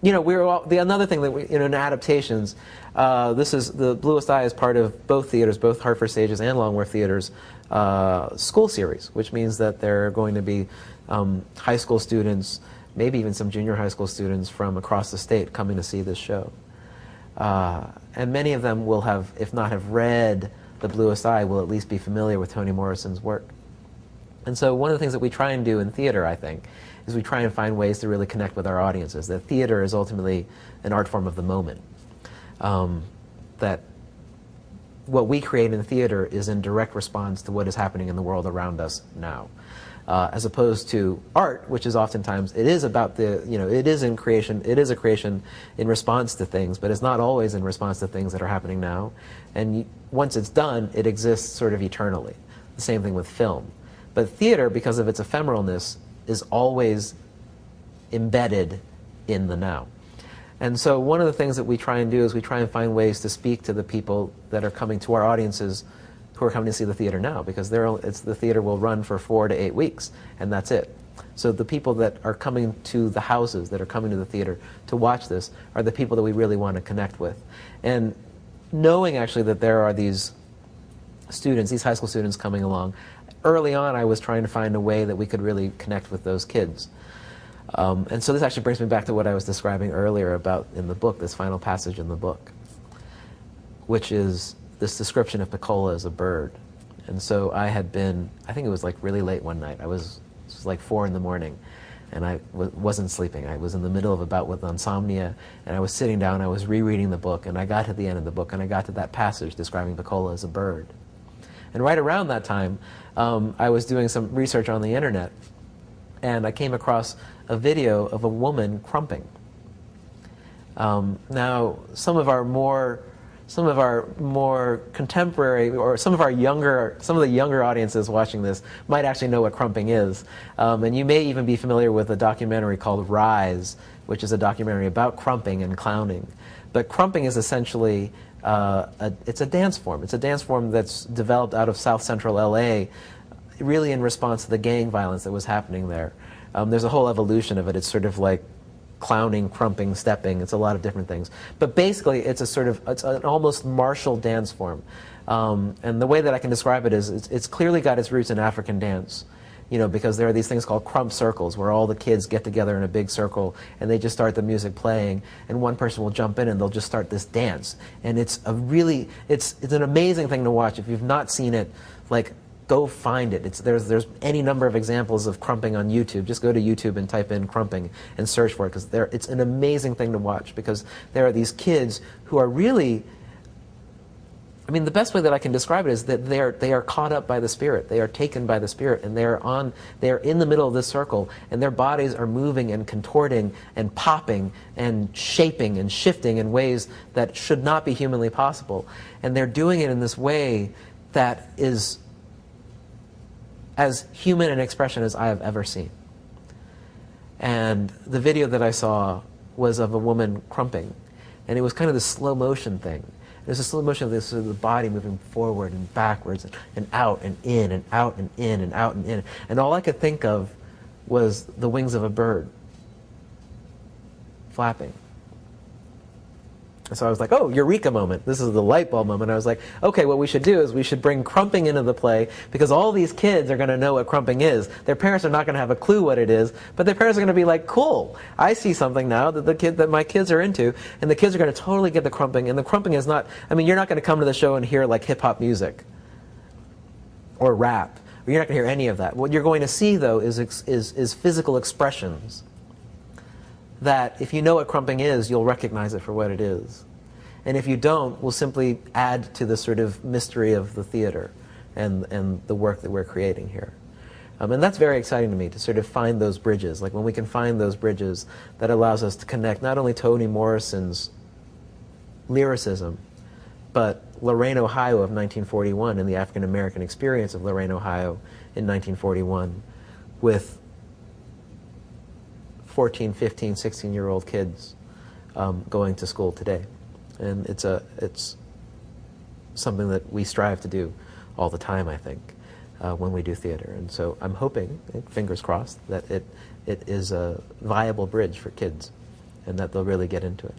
you know, another thing that in adaptations, this is the Bluest Eye is part of both theaters, both Hartford Stage's and Long Wharf Theater's school series, which means that there are going to be high school students, maybe even some junior high school students from across the state coming to see this show. And many of them will have, if not have read The Bluest Eye, will at least be familiar with Toni Morrison's work. And so one of the things that we try and do in theater, I think, is we try and find ways to really connect with our audiences. That theater is ultimately an art form of the moment. That what we create in theater is in direct response to what is happening in the world around us now. As opposed to art, which is oftentimes, it is about the, you know, it is a creation in response to things, but it's not always in response to things that are happening now. And once it's done, it exists sort of eternally. The same thing with film. But theater, because of its ephemeralness, is always embedded in the now. And so one of the things that we try and do is we try and find ways to speak to the people that are coming to our audiences who are coming to see the theater now, because the theater will run for 4 to 8 weeks, and that's it. So the people that are coming to the houses, that are coming to the theater to watch this, are the people that we really want to connect with. And knowing actually that there are these students, these high school students coming along, early on I was trying to find a way that we could really connect with those kids. And so this actually brings me back to what I was describing earlier about in the book, this final passage in the book, which is this description of Piccola as a bird. And so I had been, I think it was like really late one night. It was like 4 in the morning, and I wasn't sleeping. I was in the middle of a bout with insomnia, and I was sitting down, I was rereading the book, and I got to the end of the book, and I got to that passage describing Piccola as a bird. And right around that time, I was doing some research on the internet, and I came across a video of a woman krumping. Now, some of our more contemporary, or some of the younger audiences watching this might actually know what krumping is. And you may even be familiar with a documentary called Rise, which is a documentary about krumping and clowning. But krumping is essentially, it's a dance form. It's a dance form that's developed out of South Central LA, really in response to the gang violence that was happening there. There's a whole evolution of it. It's sort of like clowning, krumping, stepping. It's a lot of different things. But basically, it's an almost martial dance form. And the way that I can describe it is, it's clearly got its roots in African dance. You know, because there are these things called crump circles, where all the kids get together in a big circle, and they just start the music playing, and one person will jump in, and they'll just start this dance. And it's an amazing thing to watch. If you've not seen it, like, go find it. There's any number of examples of krumping on YouTube. Just go to YouTube and type in krumping and search for it, because it's an amazing thing to watch, because there are these kids who are really, I mean, the best way that I can describe it is that they are caught up by the Spirit. They are taken by the Spirit, and they are in the middle of this circle, and their bodies are moving and contorting and popping and shaping and shifting in ways that should not be humanly possible. And they're doing it in this way that is as human an expression as I have ever seen. And the video that I saw was of a woman krumping, and it was kind of this slow motion thing. There's a slow motion of this, sort of the body moving forward and backwards and out and in and out and in and out and in. And all I could think of was the wings of a bird flapping. And so I was like, oh, eureka moment. This is the light bulb moment. I was like, okay, what we should do is we should bring krumping into the play, because all these kids are going to know what krumping is. Their parents are not going to have a clue what it is, but their parents are going to be like, cool, I see something now that my kids are into, and the kids are going to totally get the krumping. And the krumping is not, I mean, you're not going to come to the show and hear like hip-hop music or rap. You're not going to hear any of that. What you're going to see, though, is physical expressions that, if you know what krumping is, you'll recognize it for what it is. And if you don't, will simply add to the sort of mystery of the theater and the work that we're creating here. And that's very exciting to me, to sort of find those bridges. Like when we can find those bridges, that allows us to connect not only Toni Morrison's lyricism, but Lorain, Ohio of 1941 and the African American experience of Lorain, Ohio in 1941 with 14, 15, 16-year-old kids going to school today. And it's something that we strive to do all the time, I think, when we do theater. And so I'm hoping, fingers crossed, that it is a viable bridge for kids and that they'll really get into it.